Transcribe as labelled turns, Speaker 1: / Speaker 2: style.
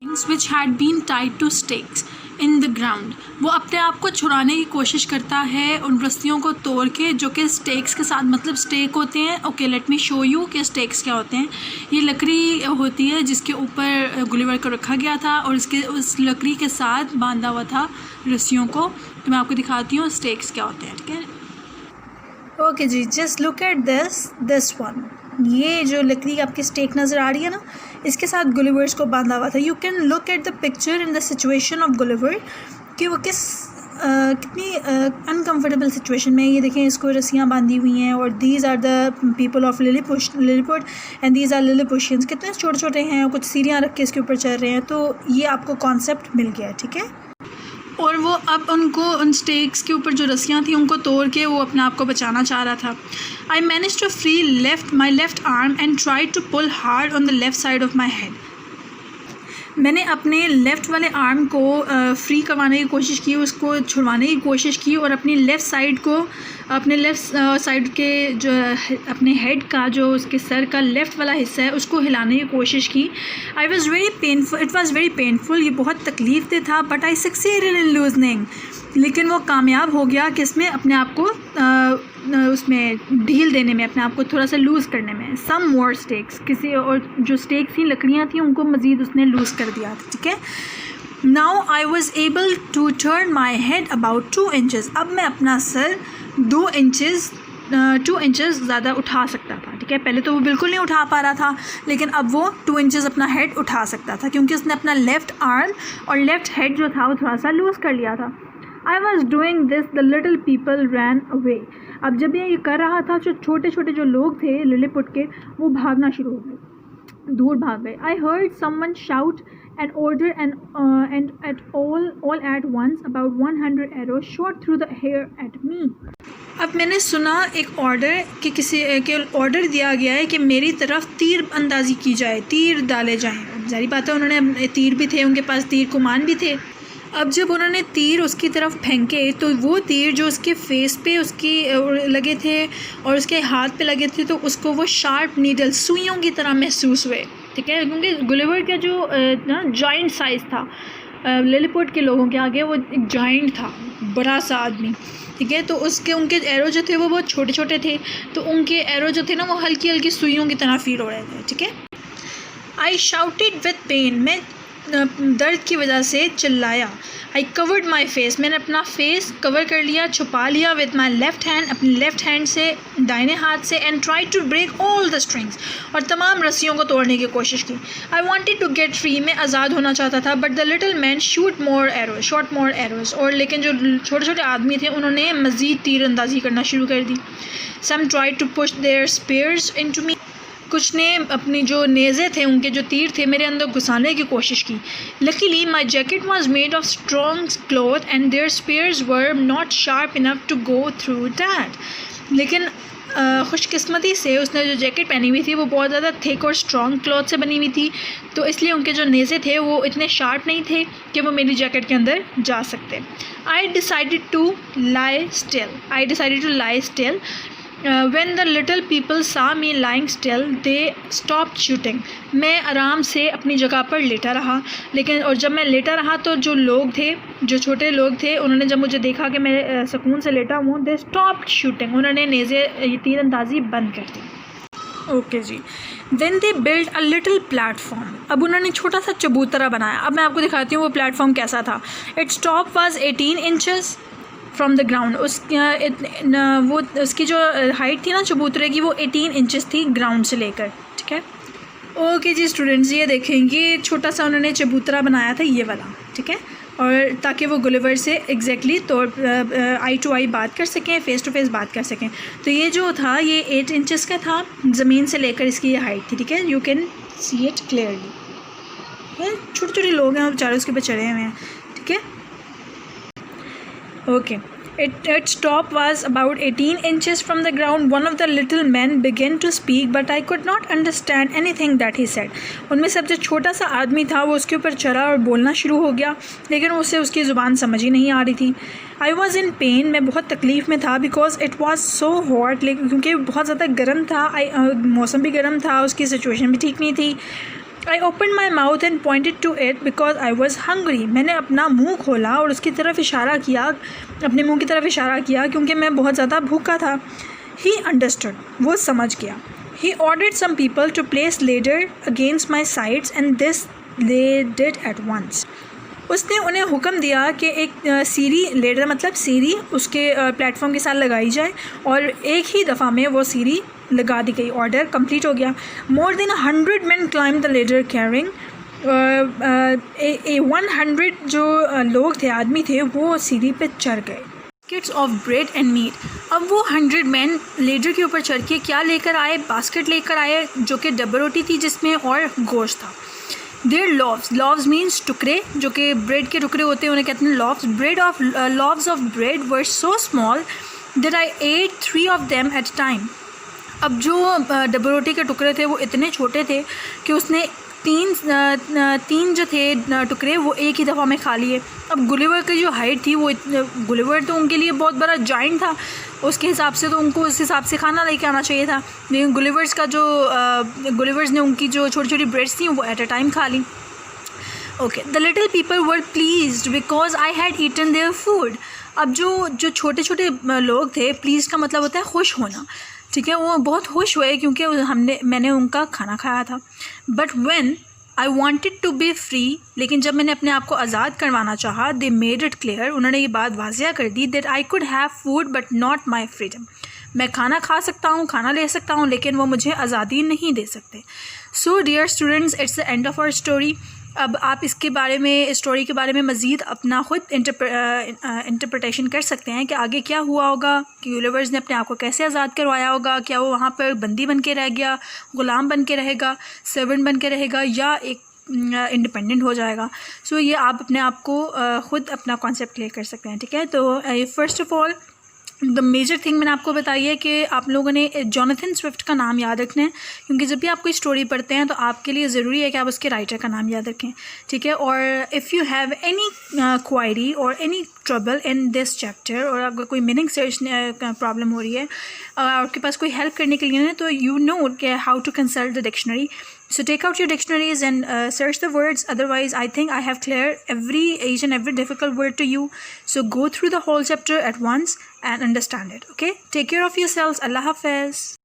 Speaker 1: which had been tied to stakes in the ground. वो अपने आप को छुड़ाने की कोशिश करता है उन रस्सियों को तोड़ के जो कि स्टेक्स के साथ, मतलब स्टेक होते हैं। Okay, let me show you कि स्टेक्स क्या होते हैं। ये लकड़ी होती है जिसके ऊपर गुलिवर को रखा गया था और इसके उस लकड़ी के साथ बांधा हुआ था रस्सियों को। तो मैं आपको दिखाती हूँ स्टेक्स क्या होते हैं, ठीक है। ओके जी, just look at this one. ये जो लकड़ी आपकी स्टेक नज़र आ रही है ना, इसके साथ गुलिवर्स को बांधा हुआ था। You can look at the picture in the situation of Gulliver कि वो कितनी अनकम्फर्टेबल सिचुएशन में। ये देखें, इसको रस्सियाँ बांधी हुई हैं और these are the people of Lilliput and these are Lilliputians. कितने छोटे छोटे हैं और कुछ सीढ़ियाँ रख के इसके ऊपर चल रहे हैं। तो ये आपको कॉन्सेप्ट मिल गया है, ठीक है। और वो अब उनको उन स्टेक्स के ऊपर जो रस्सियाँ थी उनको तोड़ के वो अपने आप को बचाना चाह रहा था। I manage to free my left arm and try to pull hard on the left side of my head. मैंने अपने लेफ़्ट वाले आर्म को फ्री करवाने की कोशिश की, उसको छुड़वाने की कोशिश की और अपनी लेफ़्ट साइड को, अपने लेफ़्ट साइड के जो अपने हेड का जो उसके सर का लेफ़्ट वाला हिस्सा है उसको हिलाने की कोशिश की। I was very painful, it was very painful. ये बहुत तकलीफ़ दे था, but I succeeded in loosening. लेकिन वो कामयाब हो गया किसमें, अपने आप को उसमें ढील देने में, अपने आप को थोड़ा सा लूज़ करने में। सम मोर स्टेक्स, किसी और जो स्टेक्स थी, लकड़ियाँ थी, उनको मज़ीद उसने लूज़ कर दिया था, ठीक है। Now I was able to turn my head about 2 inches. अब मैं अपना सर 2 इंचज़ ज़्यादा उठा सकता था, ठीक है। पहले तो वो बिल्कुल नहीं उठा पा रहा था, लेकिन अब वो 2 इंचज़ अपना हेड उठा सकता था क्योंकि उसने अपना लेफ़्ट आर्म और लेफ़्ट हेड जो था वो थोड़ा सा लूज़ कर लिया था। I was doing this, the little people ran away. अब जब ये कर रहा था, जो छोटे छोटे जो लोग थे लिलीपुट के, वो भागना शुरू हो गए, दूर भाग गए। I heard someone shout an order and at all at once about 100 arrows shot through the air at me. अब मैंने सुना एक ऑर्डर कि किसी के ऑर्डर दिया गया है कि मेरी तरफ तीर अंदाज़ी की जाए, तीर डाले जाएँ। जारी बात है, उन्होंने तीर भी थे, उनके पास तीर कमान भी थे। अब जब उन्होंने तीर उसकी तरफ फेंके तो वो तीर जो उसके फेस पे उसकी लगे थे और उसके हाथ पे लगे थे, तो उसको वो शार्प नीडल, सुइयों की तरह महसूस हुए, ठीक है। क्योंकि गुलिवर का जो ना जॉइंट साइज़ था लिलीपुट के लोगों के आगे, वो एक जॉइंट था, बड़ा सा आदमी, ठीक है। तो उनके एरो जो थे वो बहुत छोटे छोटे थे, तो उनके एरो जो थे ना वो हल्की हल्की सुइयों की तरह फील हो रहे थे, ठीक है। आई शाउटेड विद पेन, मैं दर्द की वजह से चिल्लाया। आई कवर्ड माई फेस, मैंने अपना फेस कवर कर लिया, छुपा लिया विद माई लेफ़्ट हैंड, अपनी लेफ़्ट हैंड से, दाहिने हाथ से। And try to break all the strings, और तमाम रस्सियों को तोड़ने की कोशिश की। I wanted to get free, मैं आज़ाद होना चाहता था। But the little man shot more arrows, और लेकिन जो छोटे छोटे आदमी थे उन्होंने मज़ीद तीर अंदाज़ी करना शुरू कर दी। Some try to push their spears into me, कुछ ने अपनी जो नेज़े थे, उनके जो तीर थे, मेरे अंदर घुसाने की कोशिश की। Luckily my jacket was made of strong cloth and their spears were not sharp enough to go through that. लेकिन खुशकिस्मती से उसने जो जैकेट पहनी हुई थी वो बहुत ज़्यादा थिक और स्ट्रॉन्ग क्लॉथ से बनी हुई थी, तो इसलिए उनके जो नेज़े थे वो इतने शार्प नहीं थे कि वो मेरी जैकेट के अंदर जा सकते। I decided to lie still. When the little people saw me lying still, they stopped shooting. मैं आराम से अपनी जगह पर लेटा रहा, लेकिन और जब मैं लेटा रहा तो जो लोग थे, जो छोटे लोग थे, उन्होंने जब मुझे देखा कि मैं सुकून से लेटा हूँ, they stopped shooting. उन्होंने नेज़े तीरंदाजी बंद कर दी। ओके जी। Then they built a little platform. अब उन्होंने छोटा सा चबूतरा बनाया। अब मैं आपको दिखाती हूँ वो प्लेटफॉर्म कैसा था। Its top was 18 inches from the ground. वो उसकी जो हाइट थी ना चबूतरे की, वो 18 इंचेस थी ग्राउंड से लेकर, ठीक है। ओके जी स्टूडेंट्स, ये देखें, ये छोटा सा उन्होंने चबूतरा बनाया था, ये वाला, ठीक है। और ताकि वो गुलिवर से एग्जैक्टली तो आई टू आई बात कर सकें, फ़ेस टू फेस बात कर सकें। तो ये जो था ये 8 इंचेस का था, ज़मीन से लेकर इसकी ये हाइट थी, ठीक है। You can see it clearly. छोटे छोटे लोग हैं और बेचारे उसके ऊपर चढ़े हुए हैं, ठीक है। Okay. Its top was about 18 inches from the ground. One of the little men began to speak, but I could not understand anything that he said. उनमें सबसे छोटा सा आदमी था, वो उसके ऊपर चढ़ा और बोलना शुरू हो गया, लेकिन उसे उसकी ज़ुबान समझ ही नहीं आ रही थी। I was in pain, मैं बहुत तकलीफ़ में था, because it was so hot, लेकिन क्योंकि बहुत ज़्यादा गर्म था, मौसम भी गर्म था, उसकी सिचुएशन भी ठीक नहीं थी। I opened my mouth and pointed to it because I was hungry. मैंने अपना मुंह खोला और उसकी तरफ इशारा किया, अपने मुंह की तरफ इशारा किया क्योंकि मैं बहुत ज़्यादा भूखा था. He understood. वो समझ गया. He ordered some people to place ladder against my sides and this they did at once. उसने उन्हें हुक्म दिया कि एक सीढ़ी, लेडर मतलब सीढ़ी, उसके प्लेटफॉर्म के साथ लगाई जाए और एक ही दफ़ा में वो सीढ़ी लगा दी गई. ऑर्डर कंप्लीट हो गया. More than 100 men climbed the ladder carrying 100 जो लोग थे, आदमी थे, वो सीढ़ी पे चढ़ गए. Baskets of bread and meat. अब वो 100 men लेडर के ऊपर चढ़ के क्या लेकर आए? बास्केट लेकर आए जो कि डब्बा रोटी थी जिसमें और गोश्त था. देयर लॉव्स मीन्स टुकड़े, जो कि ब्रेड के टुकड़े होते हैं, उन्हें कहते हैं loaves. Loaves of bread were so small that I ate 3 of them at a time. अब जो डब्बा रोटी के टुकड़े थे वो इतने छोटे थे कि उसने तीन जो थे टुकड़े वो एक ही दफ़ा में खा लिए. अब गुलिवर की जो हाइट थी वो गुलिवर तो उनके लिए बहुत बड़ा जाइंट था, उसके हिसाब से तो उनको उस हिसाब से खाना लेके आना चाहिए था. लेकिन गुलिवर्स ने उनकी जो छोटी छोटी ब्रेड्स थी वो एट अ टाइम खा ली. Okay. The little people were pleased because I had eaten their food. अब जो छोटे छोटे लोग थे, प्लीज़ का मतलब होता है खुश होना, ठीक है, वो बहुत खुश हुए क्योंकि मैंने उनका खाना खाया था. But when I wanted to be free, लेकिन जब मैंने अपने आप को आज़ाद करवाना चाहा, दे मेड इट क्लियर, उन्होंने ये बात वाज़िया कर दी, that I could have food but not my freedom. मैं खाना खा सकता हूँ, खाना ले सकता हूँ, लेकिन वो मुझे आज़ादी नहीं दे सकते. So dear students, it's the end of our story. अब आप इसके बारे में, स्टोरी के बारे में मज़ीद अपना ख़ुद इंटरप्रिटेशन कर सकते हैं कि आगे क्या हुआ होगा, कि गुलिवर्स ने अपने आप को कैसे आज़ाद करवाया होगा. क्या वो वहाँ पर बंदी बन के रह गया, ग़ुलाम बन के रहेगा, सर्वेंट बन के रहेगा, या एक इंडिपेंडेंट हो जाएगा. सो ये आप अपने आप को ख़ुद अपना कॉन्सेप्ट क्लियर कर सकते हैं, ठीक है. तो first of all the major thing मैंने आपको बताई है कि आप लोगों ने जोनाथन स्विफ्ट का नाम याद रखना है, क्योंकि जब भी आप कोई स्टोरी पढ़ते हैं तो आपके लिए ज़रूरी है कि आप उसके राइटर का नाम याद रखें, ठीक है. और if you have any query or any trouble in this chapter, और अगर कोई मीनिंग सर्च प्रॉब्लम हो रही है और आपके पास कोई हेल्प करने के लिए है, तो यू नो कि how to consult the dictionary. So take out your dictionaries and search the words. Otherwise, I think I have cleared each and every difficult word to you. So go through the whole chapter at once and understand it. Okay? Take care of yourselves. Allah Hafiz.